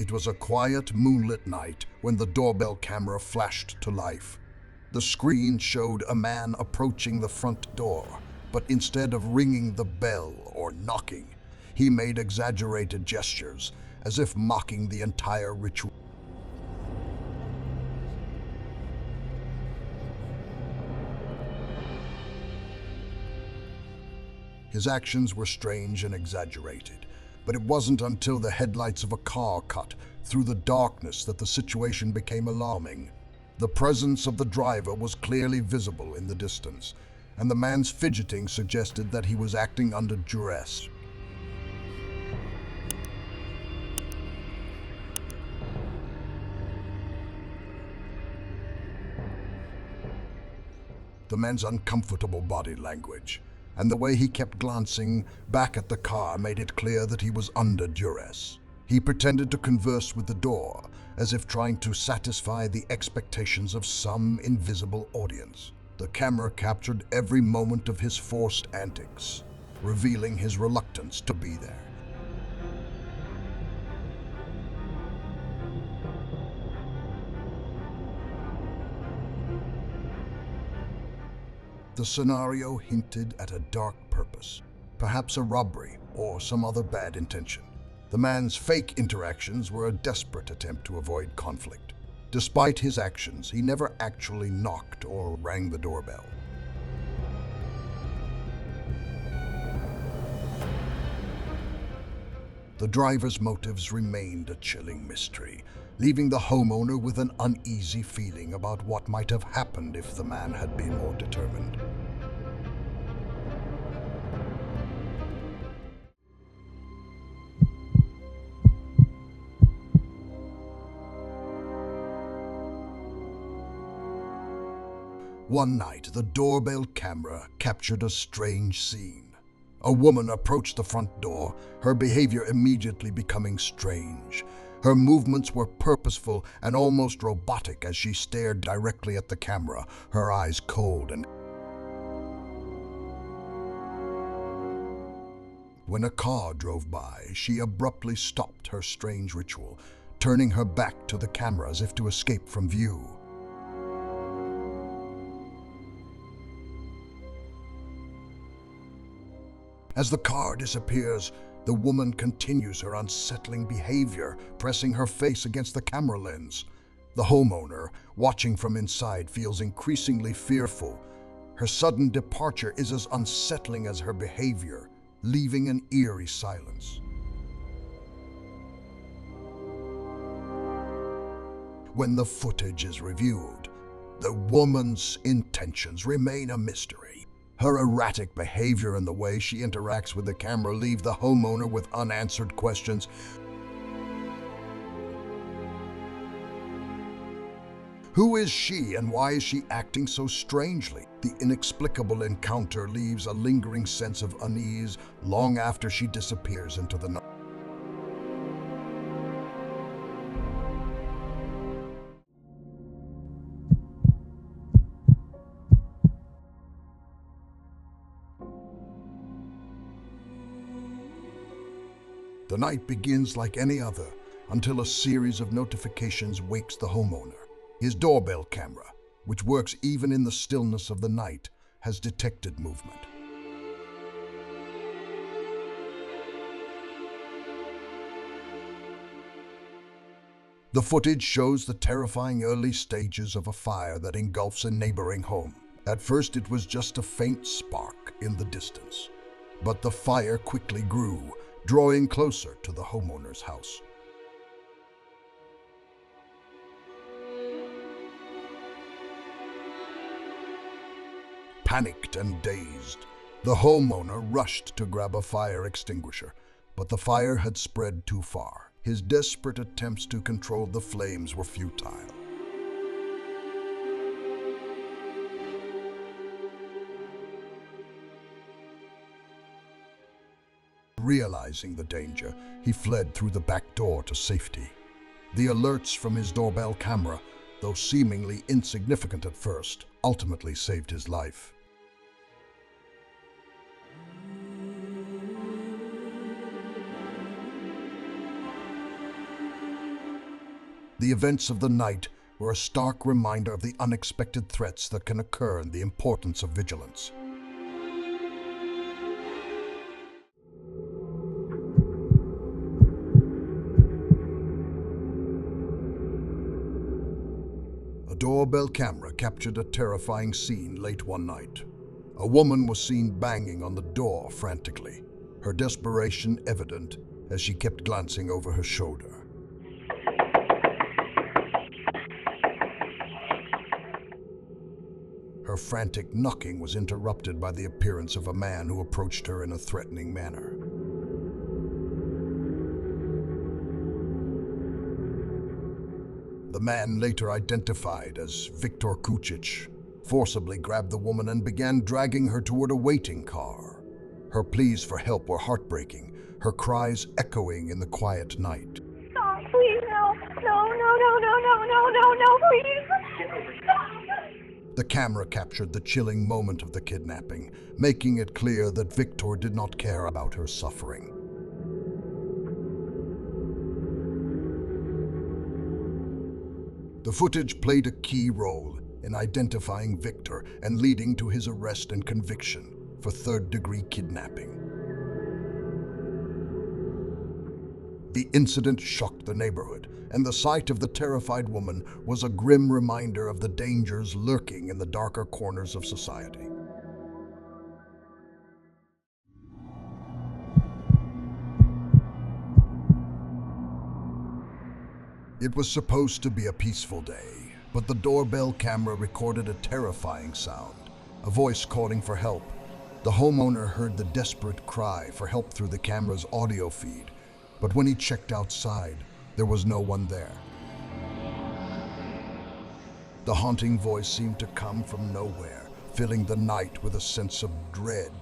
It was a quiet, moonlit night when the doorbell camera flashed to life. The screen showed a man approaching the front door, but instead of ringing the bell or knocking, he made exaggerated gestures, as if mocking the entire ritual. His actions were strange and exaggerated, but it wasn't until the headlights of a car cut through the darkness that the situation became alarming. The presence of the driver was clearly visible in the distance, and the man's fidgeting suggested that he was acting under duress. The man's uncomfortable body language and the way he kept glancing back at the car made it clear that he was under duress. He pretended to converse with the door, as if trying to satisfy the expectations of some invisible audience. The camera captured every moment of his forced antics, revealing his reluctance to be there. The scenario hinted at a dark purpose, perhaps a robbery or some other bad intention. The man's fake interactions were a desperate attempt to avoid conflict. Despite his actions, he never actually knocked or rang the doorbell. The driver's motives remained a chilling mystery, leaving the homeowner with an uneasy feeling about what might have happened if the man had been more determined. One night, the doorbell camera captured a strange scene. A woman approached the front door, her behavior immediately becoming strange. Her movements were purposeful and almost robotic as she stared directly at the camera, her eyes cold and... When a car drove by, she abruptly stopped her strange ritual, turning her back to the camera as if to escape from view. As the car disappears, the woman continues her unsettling behavior, pressing her face against the camera lens. The homeowner, watching from inside, feels increasingly fearful. Her sudden departure is as unsettling as her behavior, leaving an eerie silence. When the footage is reviewed, the woman's intentions remain a mystery. Her erratic behavior and the way she interacts with the camera leave the homeowner with unanswered questions. Who is she and why is she acting so strangely? The inexplicable encounter leaves a lingering sense of unease long after she disappears into the night. The night begins like any other until a series of notifications wakes the homeowner. His doorbell camera, which works even in the stillness of the night, has detected movement. The footage shows the terrifying early stages of a fire that engulfs a neighboring home. At first, it was just a faint spark in the distance, but the fire quickly grew, drawing closer to the homeowner's house. Panicked and dazed, the homeowner rushed to grab a fire extinguisher, but the fire had spread too far. His desperate attempts to control the flames were futile. Realizing the danger, he fled through the back door to safety. The alerts from his doorbell camera, though seemingly insignificant at first, ultimately saved his life. The events of the night were a stark reminder of the unexpected threats that can occur and the importance of vigilance. A doorbell camera captured a terrifying scene late one night. A woman was seen banging on the door frantically, her desperation evident as she kept glancing over her shoulder. Her frantic knocking was interrupted by the appearance of a man who approached her in a threatening manner. The man, later identified as Viktor Kucic, forcibly grabbed the woman and began dragging her toward a waiting car. Her pleas for help were heartbreaking, her cries echoing in the quiet night. Stop, please, no, no, no, no, no, no, no, no, no, please, stop. The camera captured the chilling moment of the kidnapping, making it clear that Viktor did not care about her suffering. The footage played a key role in identifying Viktor and leading to his arrest and conviction for third-degree kidnapping. The incident shocked the neighborhood, and the sight of the terrified woman was a grim reminder of the dangers lurking in the darker corners of society. It was supposed to be a peaceful day, but the doorbell camera recorded a terrifying sound, a voice calling for help. The homeowner heard the desperate cry for help through the camera's audio feed, but when he checked outside, there was no one there. The haunting voice seemed to come from nowhere, filling the night with a sense of dread.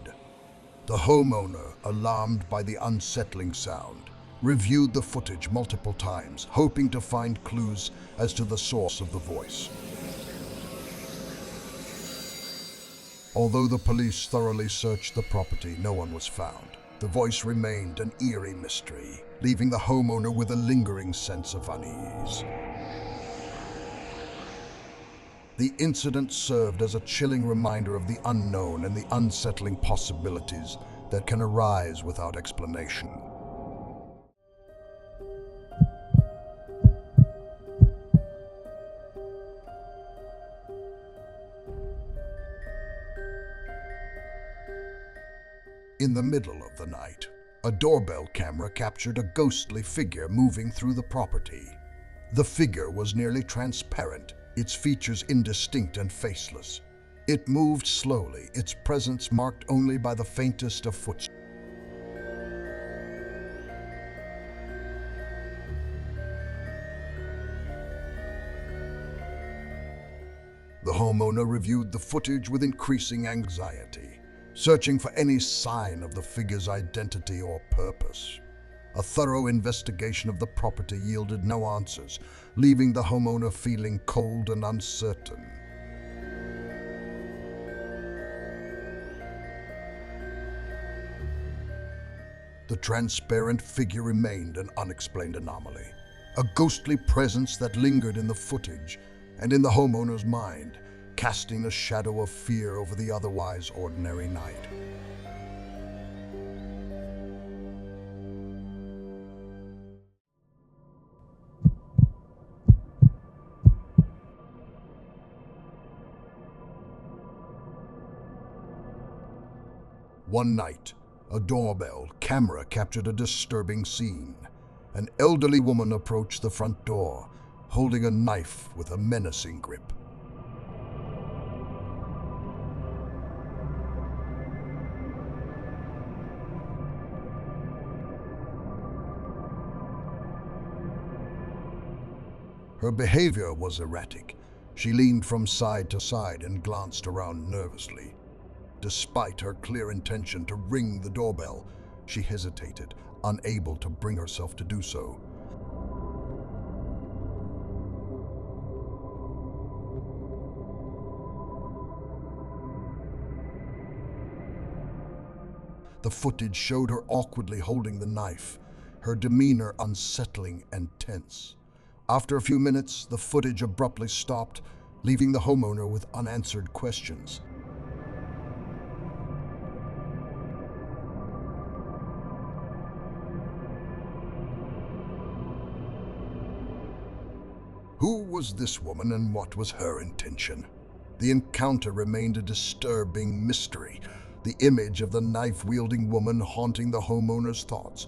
The homeowner, alarmed by the unsettling sound, reviewed the footage multiple times, hoping to find clues as to the source of the voice. Although the police thoroughly searched the property, no one was found. The voice remained an eerie mystery, leaving the homeowner with a lingering sense of unease. The incident served as a chilling reminder of the unknown and the unsettling possibilities that can arise without explanation. In the middle of the night, a doorbell camera captured a ghostly figure moving through the property. The figure was nearly transparent, its features indistinct and faceless. It moved slowly, its presence marked only by the faintest of footsteps. The homeowner reviewed the footage with increasing anxiety, searching for any sign of the figure's identity or purpose. A thorough investigation of the property yielded no answers, leaving the homeowner feeling cold and uncertain. The transparent figure remained an unexplained anomaly, a ghostly presence that lingered in the footage and in the homeowner's mind, casting a shadow of fear over the otherwise ordinary night. One night, a doorbell camera captured a disturbing scene. An elderly woman approached the front door, holding a knife with a menacing grip. Her behavior was erratic. She leaned from side to side and glanced around nervously. Despite her clear intention to ring the doorbell, she hesitated, unable to bring herself to do so. The footage showed her awkwardly holding the knife, her demeanor unsettling and tense. After a few minutes, the footage abruptly stopped, leaving the homeowner with unanswered questions. Who was this woman and what was her intention? The encounter remained a disturbing mystery, the image of the knife-wielding woman haunting the homeowner's thoughts.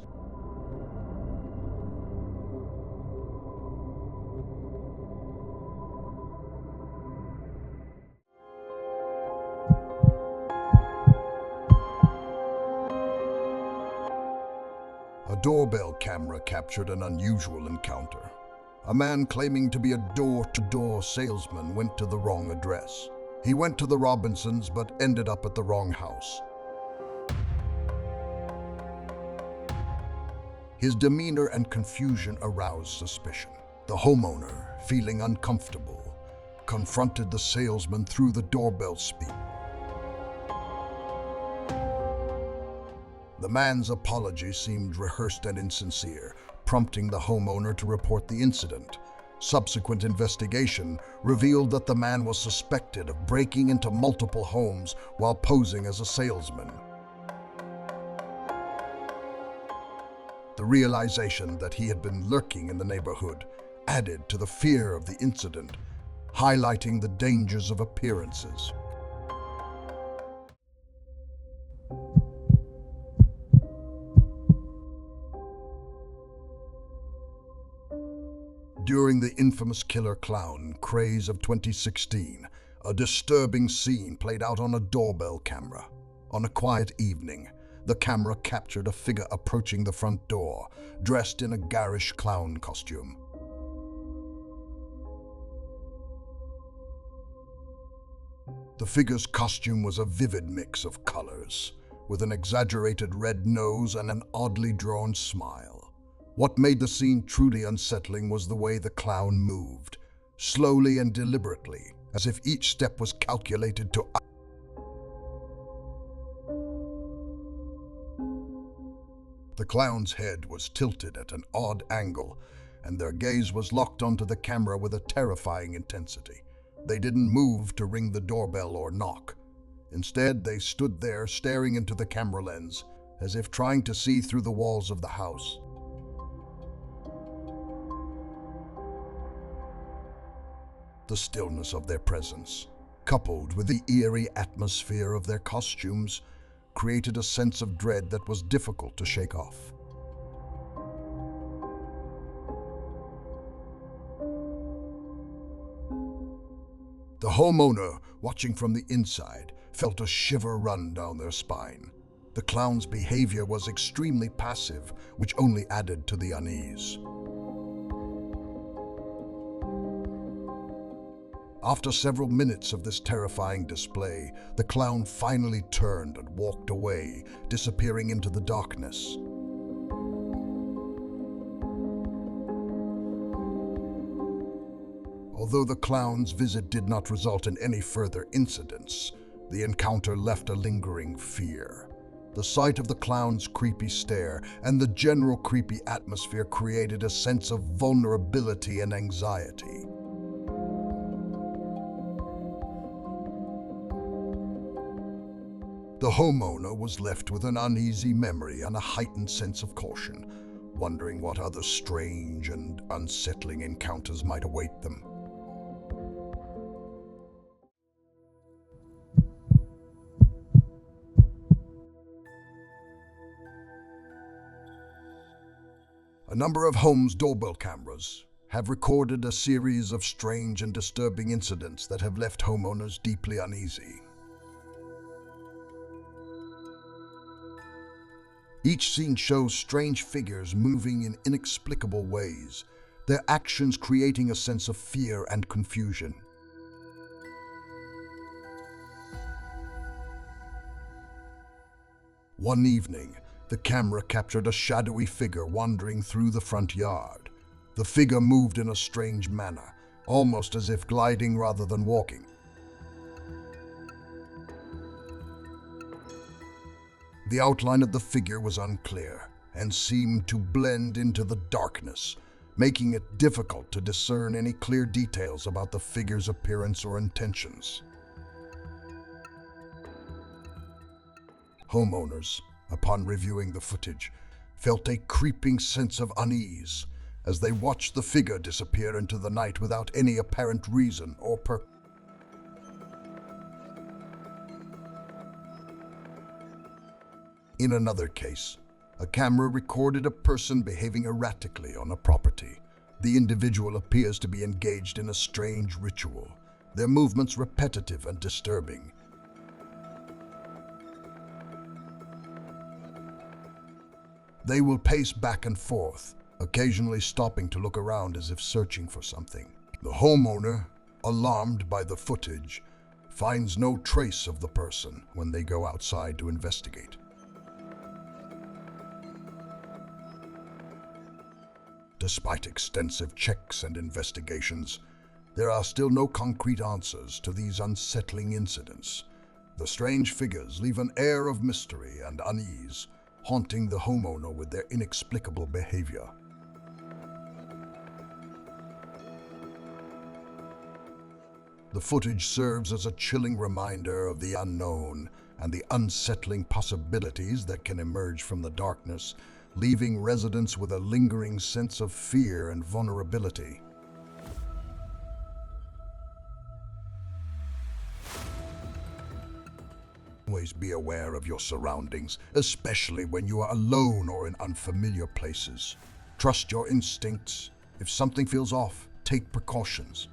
A doorbell camera captured an unusual encounter. A man claiming to be a door-to-door salesman went to the wrong address. He went to the Robinsons but ended up at the wrong house. His demeanor and confusion aroused suspicion. The homeowner, feeling uncomfortable, confronted the salesman through the doorbell speaker. The man's apology seemed rehearsed and insincere, prompting the homeowner to report the incident. Subsequent investigation revealed that the man was suspected of breaking into multiple homes while posing as a salesman. The realization that he had been lurking in the neighborhood added to the fear of the incident, highlighting the dangers of appearances. During the infamous killer clown craze of 2016, a disturbing scene played out on a doorbell camera. On a quiet evening, the camera captured a figure approaching the front door, dressed in a garish clown costume. The figure's costume was a vivid mix of colors, with an exaggerated red nose and an oddly drawn smile. What made the scene truly unsettling was the way the clown moved, slowly and deliberately, as if each step was calculated to... The clown's head was tilted at an odd angle, and their gaze was locked onto the camera with a terrifying intensity. They didn't move to ring the doorbell or knock. Instead, they stood there staring into the camera lens, as if trying to see through the walls of the house. The stillness of their presence, coupled with the eerie atmosphere of their costumes, created a sense of dread that was difficult to shake off. The homeowner, watching from the inside, felt a shiver run down their spine. The clown's behavior was extremely passive, which only added to the unease. After several minutes of this terrifying display, the clown finally turned and walked away, disappearing into the darkness. Although the clown's visit did not result in any further incidents, the encounter left a lingering fear. The sight of the clown's creepy stare and the general creepy atmosphere created a sense of vulnerability and anxiety. The homeowner was left with an uneasy memory and a heightened sense of caution, wondering what other strange and unsettling encounters might await them. A number of homes' doorbell cameras have recorded a series of strange and disturbing incidents that have left homeowners deeply uneasy. Each scene shows strange figures moving in inexplicable ways, their actions creating a sense of fear and confusion. One evening, the camera captured a shadowy figure wandering through the front yard. The figure moved in a strange manner, almost as if gliding rather than walking. The outline of the figure was unclear and seemed to blend into the darkness, making it difficult to discern any clear details about the figure's appearance or intentions. Homeowners, upon reviewing the footage, felt a creeping sense of unease as they watched the figure disappear into the night without any apparent reason or purpose. In another case, a camera recorded a person behaving erratically on a property. The individual appears to be engaged in a strange ritual, their movements repetitive and disturbing. They will pace back and forth, occasionally stopping to look around as if searching for something. The homeowner, alarmed by the footage, finds no trace of the person when they go outside to investigate. Despite extensive checks and investigations, there are still no concrete answers to these unsettling incidents. The strange figures leave an air of mystery and unease, haunting the homeowner with their inexplicable behavior. The footage serves as a chilling reminder of the unknown and the unsettling possibilities that can emerge from the darkness, leaving residents with a lingering sense of fear and vulnerability. Always be aware of your surroundings, especially when you are alone or in unfamiliar places. Trust your instincts. If something feels off, take precautions.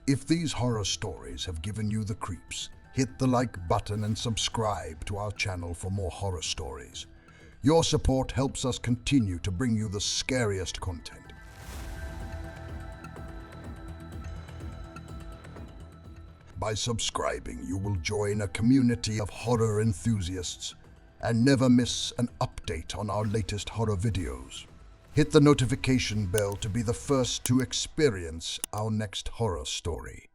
If these horror stories have given you the creeps, hit the like button and subscribe to our channel for more horror stories. Your support helps us continue to bring you the scariest content. By subscribing, you will join a community of horror enthusiasts and never miss an update on our latest horror videos. Hit the notification bell to be the first to experience our next horror story.